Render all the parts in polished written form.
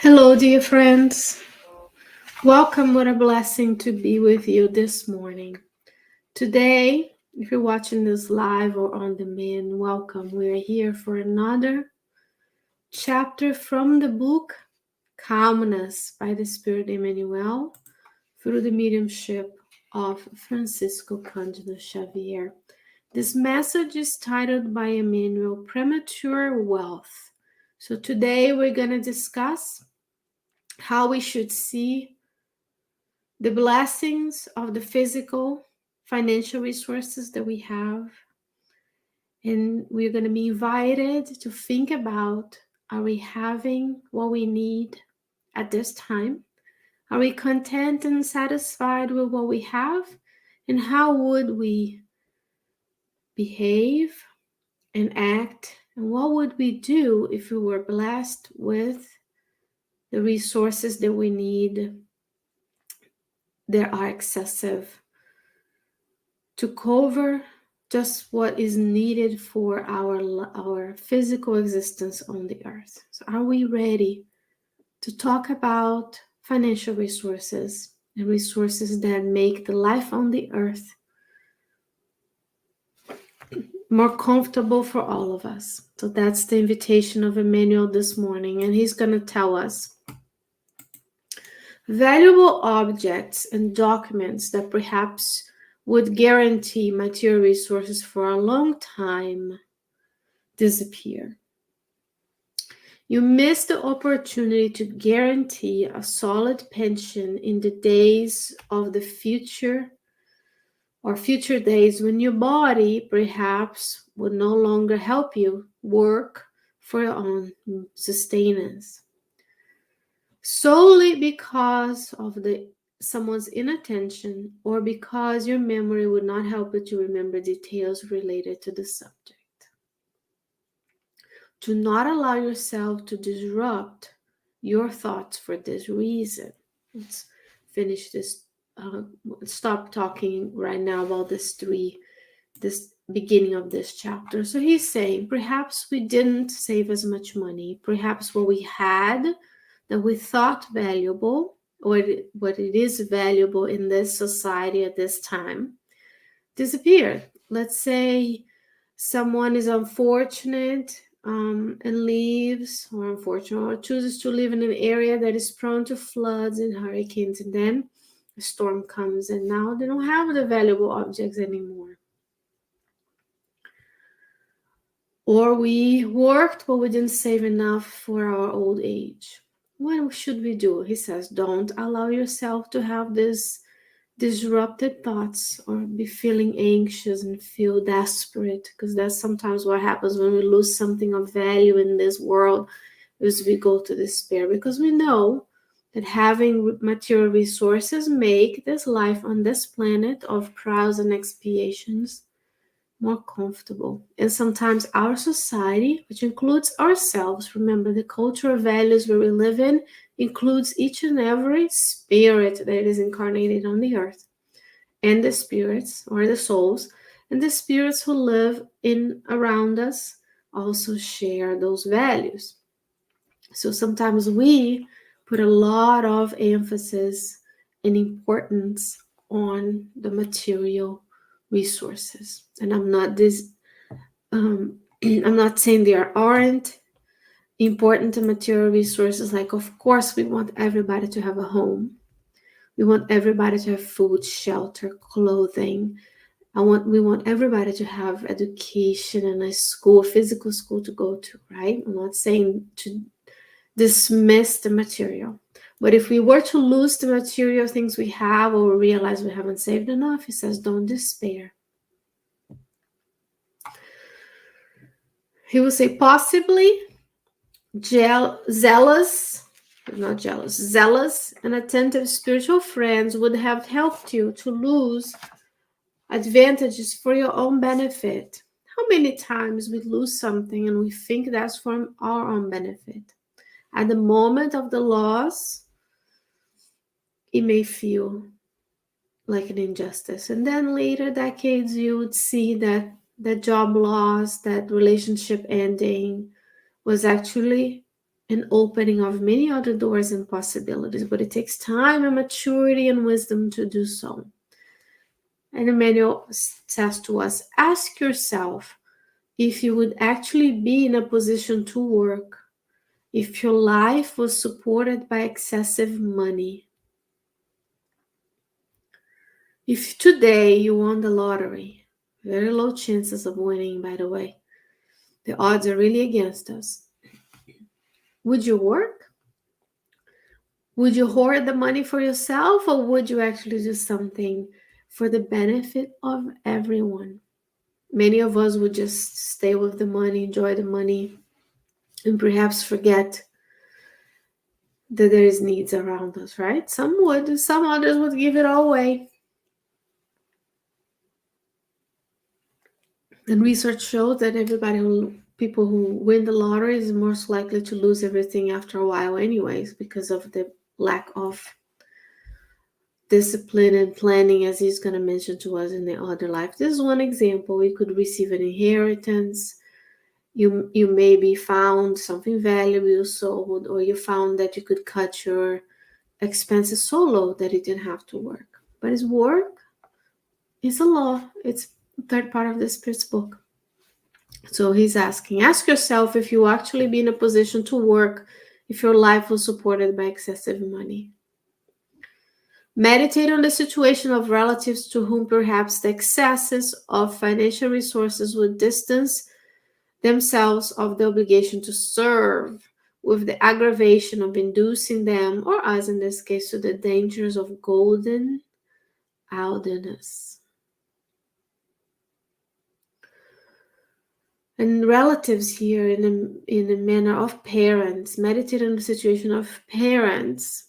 Hello, dear friends. Welcome. What a blessing to be with you this morning. Today, if you're watching this live or on demand, welcome. We're here for another chapter from the book Calmness by the Spirit Emmanuel through the mediumship of Francisco Candido Xavier. This message is titled by Emmanuel Premature Wealth. So today we're going to discuss how we should see the blessings of the physical, financial resources that we have. And we're going to be invited to think about, are we having what we need at this time? Are we content and satisfied with what we have? And how would we behave and act? And what would we do if we were blessed with the resources that we need that are excessive to cover just what is needed for our physical existence on the earth? So are we ready to talk about financial resources and resources that make the life on the earth more comfortable for all of us? So that's the invitation of Emmanuel this morning, and he's going to tell us valuable objects and documents that perhaps would guarantee material resources for a long time disappear. You miss the opportunity to guarantee a solid pension in the days of the future or future days when your body perhaps would no longer help you work for your own sustenance. Solely because of someone's inattention or because your memory would not help you to remember details related to the subject. Do not allow yourself to disrupt your thoughts for this reason. Let's finish this. Stop talking right now about this beginning of this chapter. So he's saying, perhaps we didn't save as much money. Perhaps what we had that we thought valuable, or what it is valuable in this society at this time, disappeared. Let's say someone is unfortunate and leaves, or unfortunate, or chooses to live in an area that is prone to floods and hurricanes, and then a storm comes and now they don't have the valuable objects anymore. Or we worked but we didn't save enough for our old age. What should we do? He says, don't allow yourself to have these disrupted thoughts or be feeling anxious and feel desperate, because that's sometimes what happens when we lose something of value in this world, is we go to despair, because we know that having material resources make this life on this planet of trials and expiations more comfortable. And sometimes our society, which includes ourselves, remember the cultural values where we live in includes each and every spirit that is incarnated on the earth, and the spirits or the souls, and the spirits who live in around us also share those values. So sometimes we put a lot of emphasis and importance on the material resources. And I'm not I'm not saying there aren't important material resources. Like, of course, we want everybody to have a home. We want everybody to have food, shelter, clothing. We want everybody to have education and a school, a physical school to go to, right? I'm not saying to dismiss the material. But if we were to lose the material things we have, or realize we haven't saved enough, he says, don't despair. He will say, possibly zealous and attentive spiritual friends would have helped you to lose advantages for your own benefit. How many times we lose something and we think that's for our own benefit? At the moment of the loss, it may feel like an injustice. And then later decades, you would see that the job loss, that relationship ending was actually and opening of many other doors and possibilities, but it takes time and maturity and wisdom to do so. And Emmanuel says to us, ask yourself if you would actually be in a position to work if your life was supported by excessive money. If today you won the lottery, very low chances of winning, by the way, the odds are really against us. Would you work? Would you hoard the money for yourself, or would you actually do something for the benefit of everyone? Many of us would just stay with the money, enjoy the money, and perhaps forget that there is needs around us, right? Some would, some others would give it all away. And research shows that people who win the lottery is most likely to lose everything after a while anyways, because of the lack of discipline and planning, as he's going to mention to us in the other life. This is one example. You could receive an inheritance. You maybe found something valuable you sold, or you found that you could cut your expenses so low that you didn't have to work. But it's work. It's a law. It's the third part of the Spirit's book. So he's asking, ask yourself if you actually be in a position to work if your life was supported by excessive money. Meditate on the situation of relatives to whom perhaps the excesses of financial resources would distance themselves of the obligation to serve, with the aggravation of inducing them, or us in this case, to the dangers of golden idleness. And relatives here in the manner of parents, meditate on the situation of parents.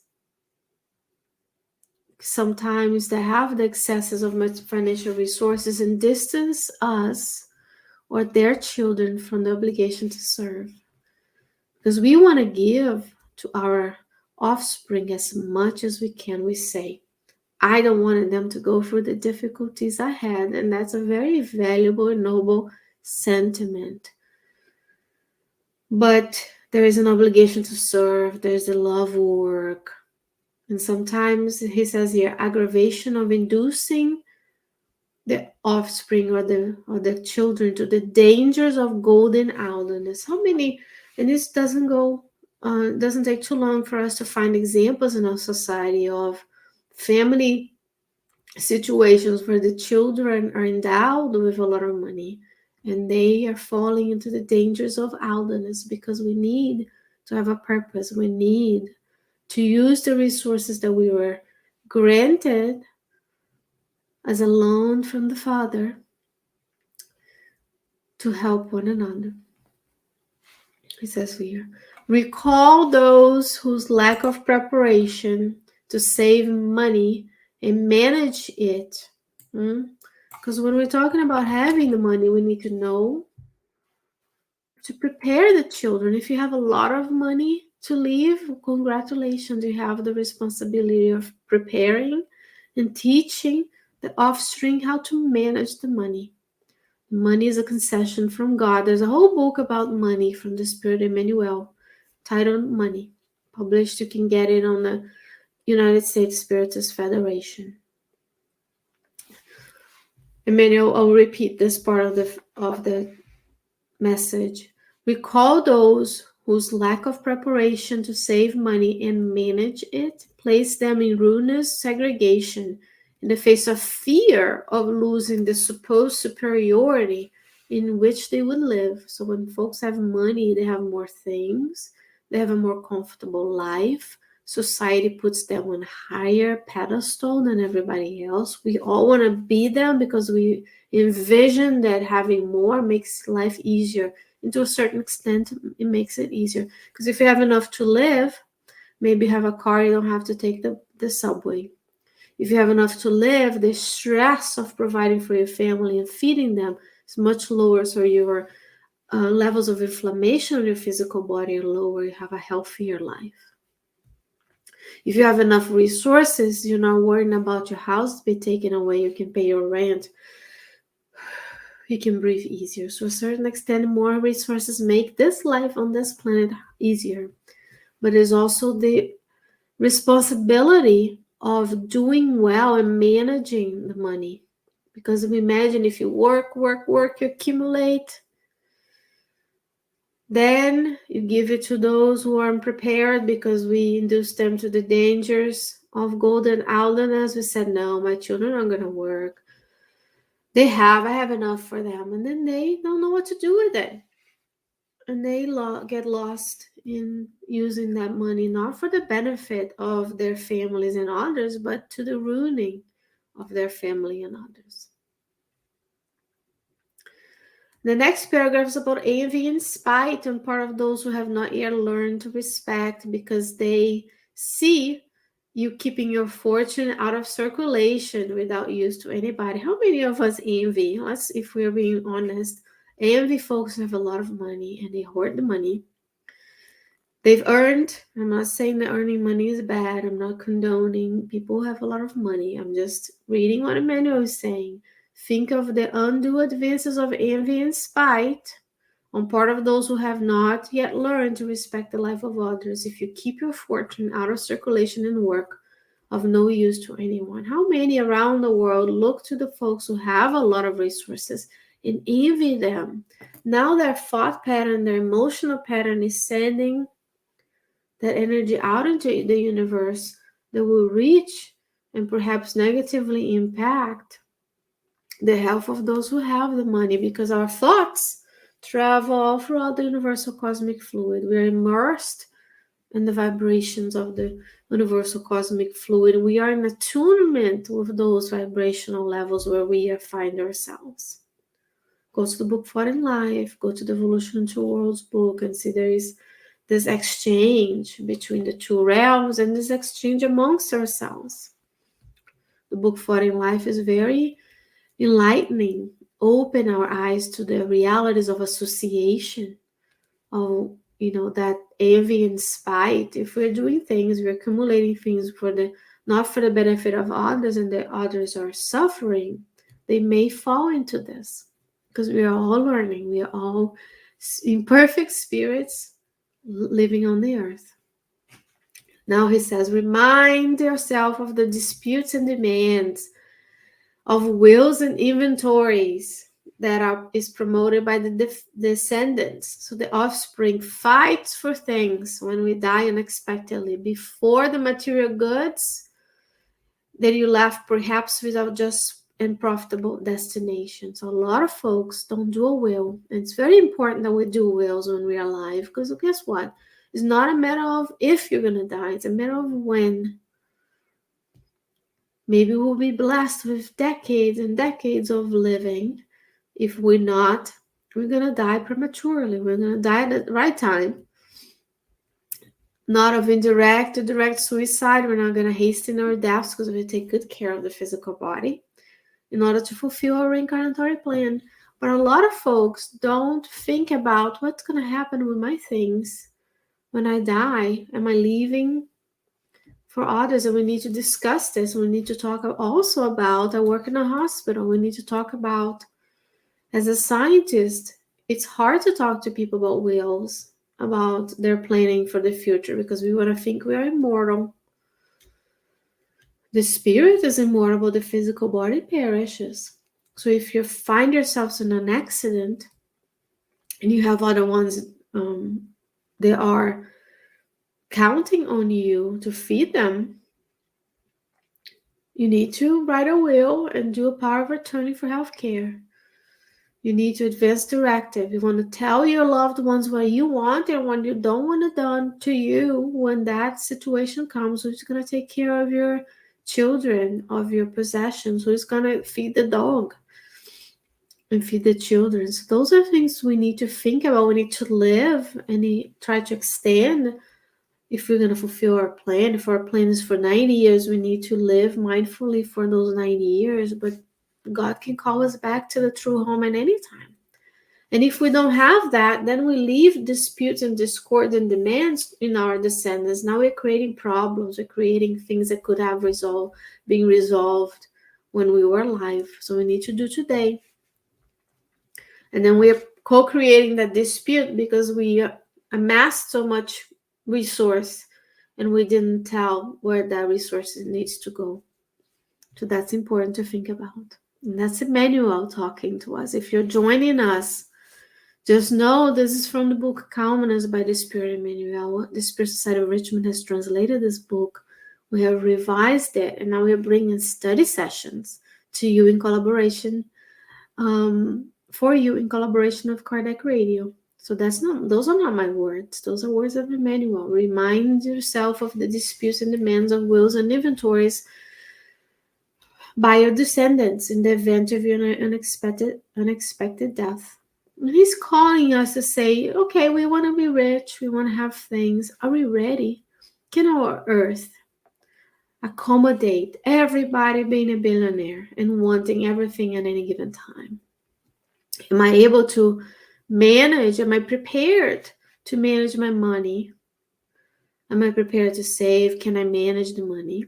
Sometimes they have the excesses of financial resources and distance us or their children from the obligation to serve. Because we want to give to our offspring as much as we can. We say, I don't want them to go through the difficulties I had. And that's a very valuable and noble sentiment. But there is an obligation to serve. There's a love work. And sometimes he says here, aggravation of inducing the offspring or the children to the dangers of golden idleness. How many? And this doesn't take too long for us to find examples in our society of family situations where the children are endowed with a lot of money and they are falling into the dangers of idleness, because we need to have a purpose. We need to use the resources that we were granted as a loan from the Father to help one another. He says here, recall those whose lack of preparation to save money and manage it. Because when we're talking about having the money, we need to know to prepare the children. If you have a lot of money to leave, congratulations, you have the responsibility of preparing and teaching the offspring how to manage the money. Money is a concession from God. There's a whole book about money from the Spirit Emmanuel, titled Money, published. You can get it on the United States Spiritist Federation. Emmanuel, I'll repeat this part of the message. Recall those whose lack of preparation to save money and manage it place them in ruinous segregation in the face of fear of losing the supposed superiority in which they would live. So when folks have money, they have more things, they have a more comfortable life. Society puts them on a higher pedestal than everybody else. We all want to be them because we envision that having more makes life easier. And to a certain extent, it makes it easier. Because if you have enough to live, maybe have a car, you don't have to take the subway. If you have enough to live, the stress of providing for your family and feeding them is much lower. So your levels of inflammation in your physical body are lower. You have a healthier life. If you have enough resources, you're not worrying about your house being taken away. You can pay your rent. we can breathe easier. So, to a certain extent, more resources make this life on this planet easier. But it's also the responsibility of doing well and managing the money. Because imagine if you work, you accumulate, then you give it to those who are unprepared because we induce them to the dangers of golden idleness. We said, no, my children aren't going to work. I have enough for them. And then they don't know what to do with it. And they get lost in using that money, not for the benefit of their families and others, but to the ruining of their family and others. The next paragraph is about envy and spite on part of those who have not yet learned to respect because they see you keeping your fortune out of circulation without use to anybody. How many of us envy? If we're being honest, envy folks who have a lot of money and they hoard the money. They've earned. I'm not saying that earning money is bad. I'm not condoning people who have a lot of money. I'm just reading what Emmanuel is saying. Think of the undue advances of envy and spite on part of those who have not yet learned to respect the life of others. If you keep your fortune out of circulation and work of no use to anyone. How many around the world look to the folks who have a lot of resources and envy them? Now their thought pattern, their emotional pattern is sending that energy out into the universe that will reach and perhaps negatively impact the health of those who have the money, because our thoughts travel all throughout the universal cosmic fluid. We are immersed in the vibrations of the universal cosmic fluid. We are in attunement with those vibrational levels where we find ourselves. Go to the book Foreign Life, go to the Evolution in Two Worlds book and see there is this exchange between the two realms and this exchange amongst ourselves. The book Foreign Life is very enlightening, open our eyes to the realities of association, of that envy and spite. If we're doing things, we're accumulating things not for the benefit of others, and the others are suffering, they may fall into this because we are all learning. We are all imperfect spirits living on the earth. Now he says, remind yourself of the disputes and demands of wills and inventories that is promoted by the descendants. So the offspring fights for things when we die unexpectedly before the material goods that you left perhaps without just and profitable destination. So a lot of folks don't do a will. And it's very important that we do wills when we're alive, because guess what? It's not a matter of if you're going to die. It's a matter of when. Maybe we'll be blessed with decades and decades of living. If we're not, we're going to die prematurely. We're going to die at the right time. Not of indirect or direct suicide. We're not going to hasten our deaths because we take good care of the physical body in order to fulfill our reincarnatory plan. But a lot of folks don't think about what's going to happen with my things when I die. Am I leaving for others? And we need to discuss this. We need to talk also about, I work in a hospital. We need to talk about, as a scientist, it's hard to talk to people about wills, about their planning for the future, because we want to think we are immortal. The spirit is immortal, the physical body perishes. So if you find yourselves in an accident and you have other ones, they are counting on you to feed them, you need to write a will and do a power of attorney for healthcare. You need to advance directive. You want to tell your loved ones what you want and what you don't want it done to you when that situation comes. Who's going to take care of your children, of your possessions? Who's going to feed the dog and feed the children? So those are things we need to think about. We need to live and try to extend. If we're going to fulfill our plan, if our plan is for 90 years, we need to live mindfully for those 90 years. But God can call us back to the true home at any time. And if we don't have that, then we leave disputes and discord and demands in our descendants. Now we're creating problems. We're creating things that could have been resolved when we were alive. So we need to do today. And then we are co-creating that dispute because we amassed so much resource and we didn't tell where that resource needs to go. So that's important to think about. And that's Emmanuel talking to us. If you're joining us, just know this is from the book Calmness by the Spirit Emmanuel. The Spirit Society of Richmond has translated this book. We have revised it, and now we are bringing study sessions to you in collaboration, for you in collaboration with Kardec Radio. So those are not my words. Those are words of Emmanuel. Remind yourself of the disputes and demands of wills and inventories by your descendants in the event of your unexpected death. And he's calling us to say, okay, we want to be rich, we want to have things. Are we ready? Can our earth accommodate everybody being a billionaire and wanting everything at any given time? Am I able to manage? Am I prepared to manage my money? Am I prepared to save? Can I manage the money?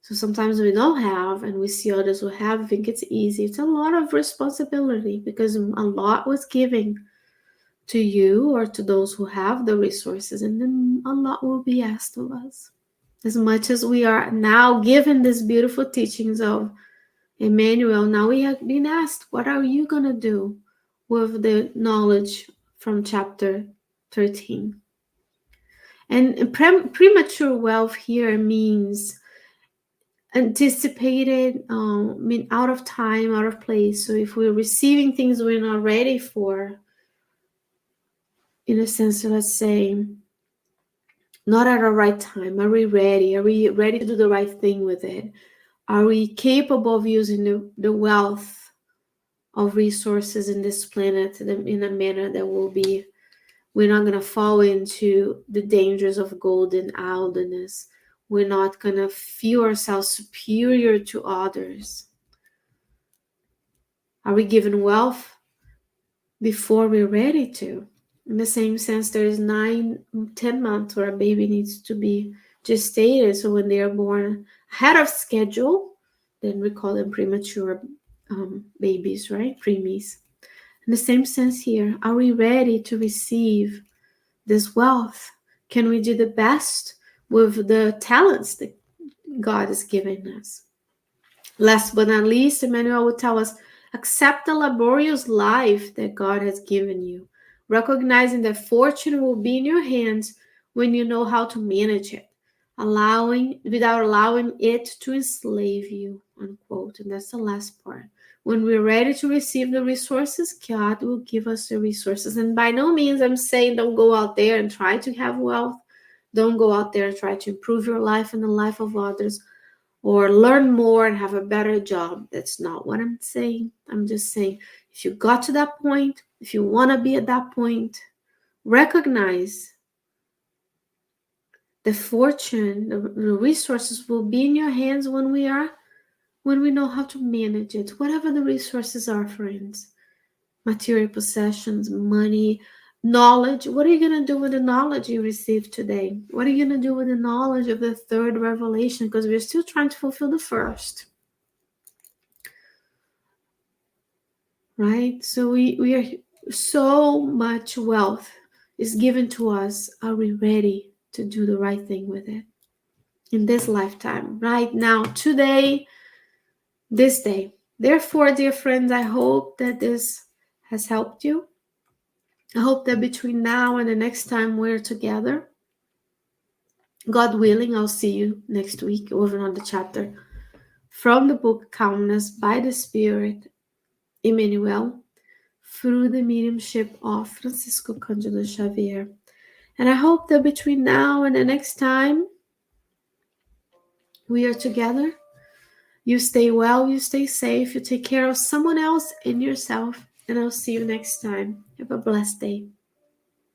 So sometimes we don't have, and we see others who have, think it's easy. It's a lot of responsibility because a lot was given to you or to those who have the resources, and then a lot will be asked of us. As much as we are now given these beautiful teachings of Emmanuel, now we have been asked, what are you going to do with the knowledge from chapter 13? And premature wealth here means anticipated, out of time, out of place. So if we're receiving things we're not ready for, in a sense, let's say, not at the right time. Are we ready? Are we ready to do the right thing with it? Are we capable of using the wealth of resources in this planet in a manner that we're not going to fall into the dangers of golden idleness. We're not going to feel ourselves superior to others. Are we given wealth before we're ready to? In the same sense, there is 9-10 months where a baby needs to be gestated. So when they are born ahead of schedule, then we call them premature babies, right? Preemies. In the same sense here, are we ready to receive this wealth? Can we do the best with the talents that God has given us? Last but not least, Emmanuel will tell us, accept the laborious life that God has given you, recognizing that fortune will be in your hands when you know how to manage it, without allowing it to enslave you, unquote. And that's the last part. When we're ready to receive the resources, God will give us the resources. And by no means I'm saying don't go out there and try to have wealth. Don't go out there and try to improve your life and the life of others, or learn more and have a better job. That's not what I'm saying. I'm just saying, if you got to that point, if you want to be at that point, recognize the fortune, the resources will be in your hands when we know how to manage it. Whatever the resources are, friends, material possessions, money, knowledge. What are you going to do with the knowledge you received today? What are you going to do with the knowledge of the third revelation? Because we're still trying to fulfill the first. Right? So we are, so much wealth is given to us. Are we ready to do the right thing with it? In this lifetime, right now, today, this day. Therefore, dear friends, I hope that this has helped you. I hope that between now and the next time we're together, God willing, I'll see you next week with another chapter from the book Calmness by the Spirit, Emmanuel, through the mediumship of Francisco Candido Xavier. And I hope that between now and the next time we are together, you stay well, you stay safe, you take care of someone else and yourself. And I'll see you next time. Have a blessed day.